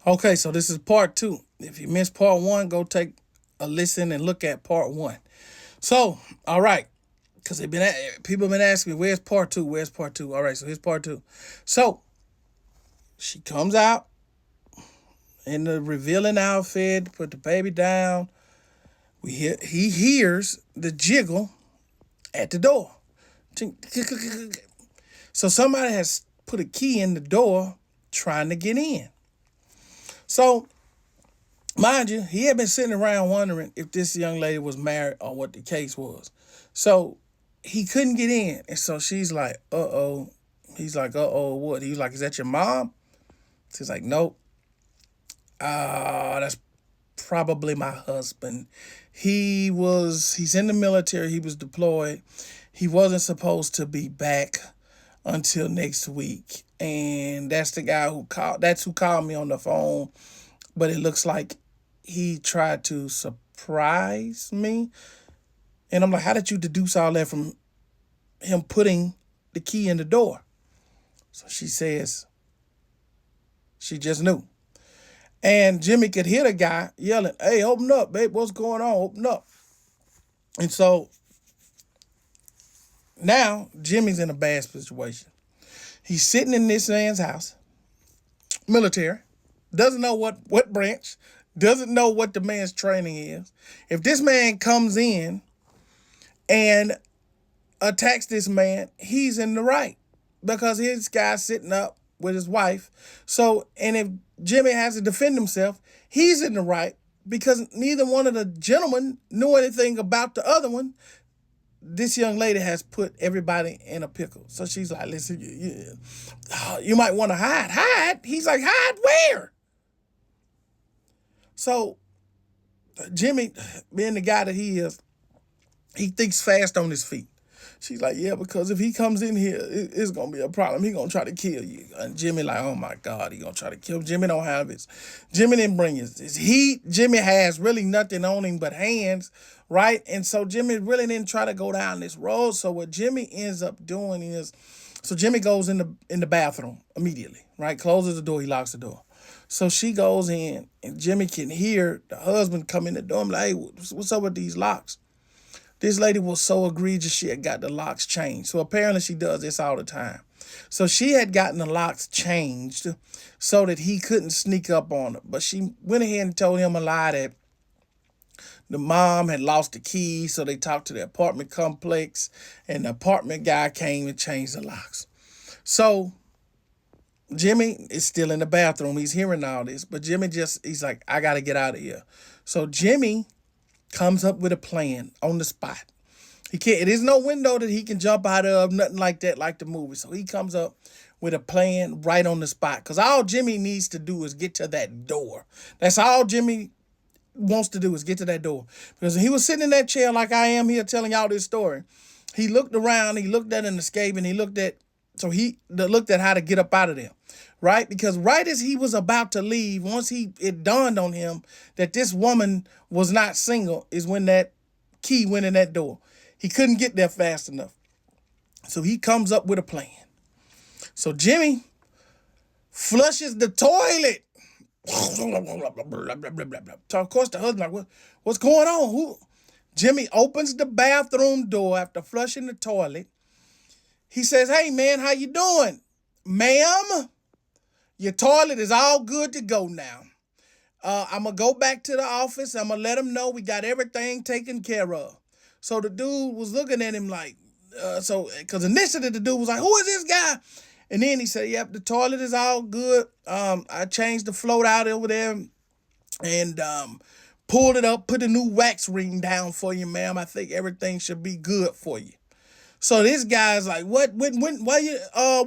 Okay, so this is part two. If you missed part one, go take a listen and look at part one. So, all right, because people been asking me, where's part two? Where's part two? All right, so here's part two. So she comes out in the revealing outfit, put the baby down. He hears the jiggle at the door. So somebody has put a key in the door trying to get in. So mind you, he had been sitting around wondering if this young lady was married or what the case was. So he couldn't get in. And so she's like, uh-oh. He's like, uh-oh, what? He's like, is that your mom? She's like, nope. That's probably my husband. He's in the military. He was deployed. He wasn't supposed to be back until next week. And that's the guy who called me on the phone. But it looks like he tried to surprise me. And I'm like, how did you deduce all that from him putting the key in the door? So she says she just knew. And Jimmy could hear the guy yelling, hey, open up, babe. What's going on? Open up. And so now Jimmy's in a bad situation. He's sitting in this man's house, military, doesn't know what branch, doesn't know what the man's training is. If this man comes in and attacks this man, he's in the right because his guy's sitting up with his wife. So, and if Jimmy has to defend himself, he's in the right because neither one of the gentlemen knew anything about the other one. This young lady has put everybody in a pickle. So she's like, listen, you might want to hide. Hide? He's like, hide where? So Jimmy, being the guy that he is, he thinks fast on his feet. She's like, yeah, because if he comes in here, it's going to be a problem. He going to try to kill you. And Jimmy like, oh, my God, he going to try to kill him. Jimmy don't have his. Jimmy didn't bring his heat. Jimmy has really nothing on him but hands, right? And so Jimmy really didn't try to go down this road. So what Jimmy ends up doing is, so Jimmy goes in the bathroom immediately, right? Closes the door. He locks the door. So she goes in, and Jimmy can hear the husband come in the door. I'm like, hey, what's up with these locks? This lady was so egregious, she had got the locks changed. So apparently she does this all the time. So she had gotten the locks changed so that he couldn't sneak up on her. But she went ahead and told him a lie that the mom had lost the key. So they talked to the apartment complex and the apartment guy came and changed the locks. So Jimmy is still in the bathroom. He's hearing all this. But he's like, I got to get out of here. So Jimmy comes up with a plan on the spot. He can't. It is no window that he can jump out of, nothing like that, like the movie. So he comes up with a plan right on the spot. Because all Jimmy needs to do is get to that door. That's all Jimmy wants to do is get to that door. Because he was sitting in that chair like I am here telling y'all this story. He looked around, he looked at an escape, and he looked at how to get up out of there. Right? Because right as he was about to leave, it dawned on him that this woman was not single is when that key went in that door. He couldn't get there fast enough. So he comes up with a plan. So Jimmy flushes the toilet. So of course the husband like, what's going on? Jimmy opens the bathroom door after flushing the toilet. He says, hey man, how you doing? Ma'am, your toilet is all good to go now. I'm going to go back to the office. I'm going to let them know we got everything taken care of. So the dude was looking at him like, because initially the dude was like, who is this guy? And then he said, yep, the toilet is all good. I changed the float out over there and pulled it up, put a new wax ring down for you, ma'am. I think everything should be good for you. So this guy's like, what? Why you?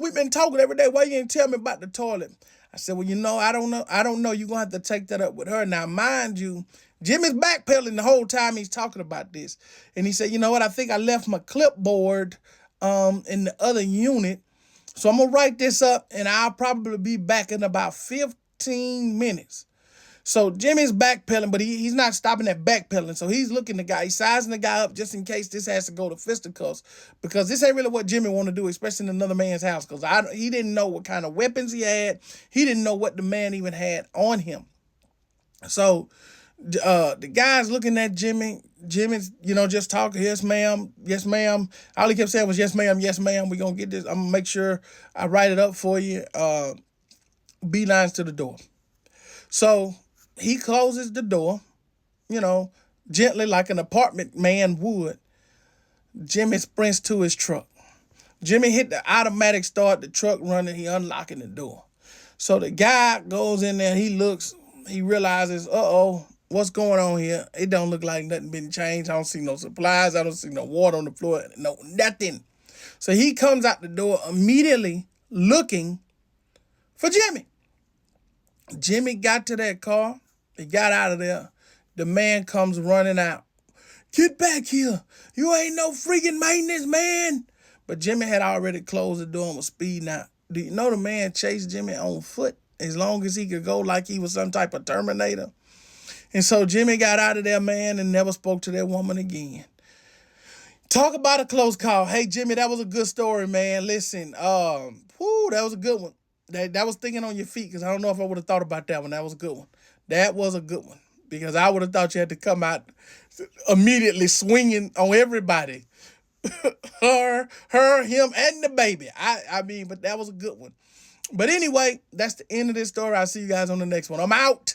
We've been talking every day. Why you didn't tell me about the toilet? I said, well, I don't know. You're gonna have to take that up with her. Now, mind you, Jimmy's backpedaling the whole time he's talking about this, and he said, you know what? I think I left my clipboard in the other unit, so I'm gonna write this up, and I'll probably be back in about 15 minutes. So Jimmy's backpedaling, but he's not stopping at backpedaling. So he's looking the guy, he's sizing the guy up just in case this has to go to fisticuffs, because this ain't really what Jimmy want to do, especially in another man's house. Because he didn't know what kind of weapons he had. He didn't know what the man even had on him. So the guy's looking at Jimmy. Jimmy's, just talking. Yes, ma'am. Yes, ma'am. All he kept saying was, yes, ma'am. Yes, ma'am. We're going to get this. I'm going to make sure I write it up for you. Beelines to the door. So he closes the door, gently like an apartment man would. Jimmy sprints to his truck. Jimmy hit the automatic start, the truck running, he unlocking the door. So the guy goes in there, he looks, he realizes, uh-oh, what's going on here? It don't look like nothing been changed. I don't see no supplies. I don't see no water on the floor. No, nothing. So he comes out the door immediately looking for Jimmy. Jimmy got to that car. He got out of there. The man comes running out. Get back here. You ain't no freaking maintenance, man. But Jimmy had already closed the door and was speeding out. Do you know the man chased Jimmy on foot as long as he could go, like he was some type of Terminator? And so Jimmy got out of there, man, and never spoke to that woman again. Talk about a close call. Hey, Jimmy, that was a good story, man. Listen, that was a good one. That was thinking on your feet, because I don't know if I would have thought about that one. That was a good one. That was a good one, because I would have thought you had to come out immediately swinging on everybody. her, him, and the baby. I mean, but that was a good one. But anyway, that's the end of this story. I'll see you guys on the next one. I'm out.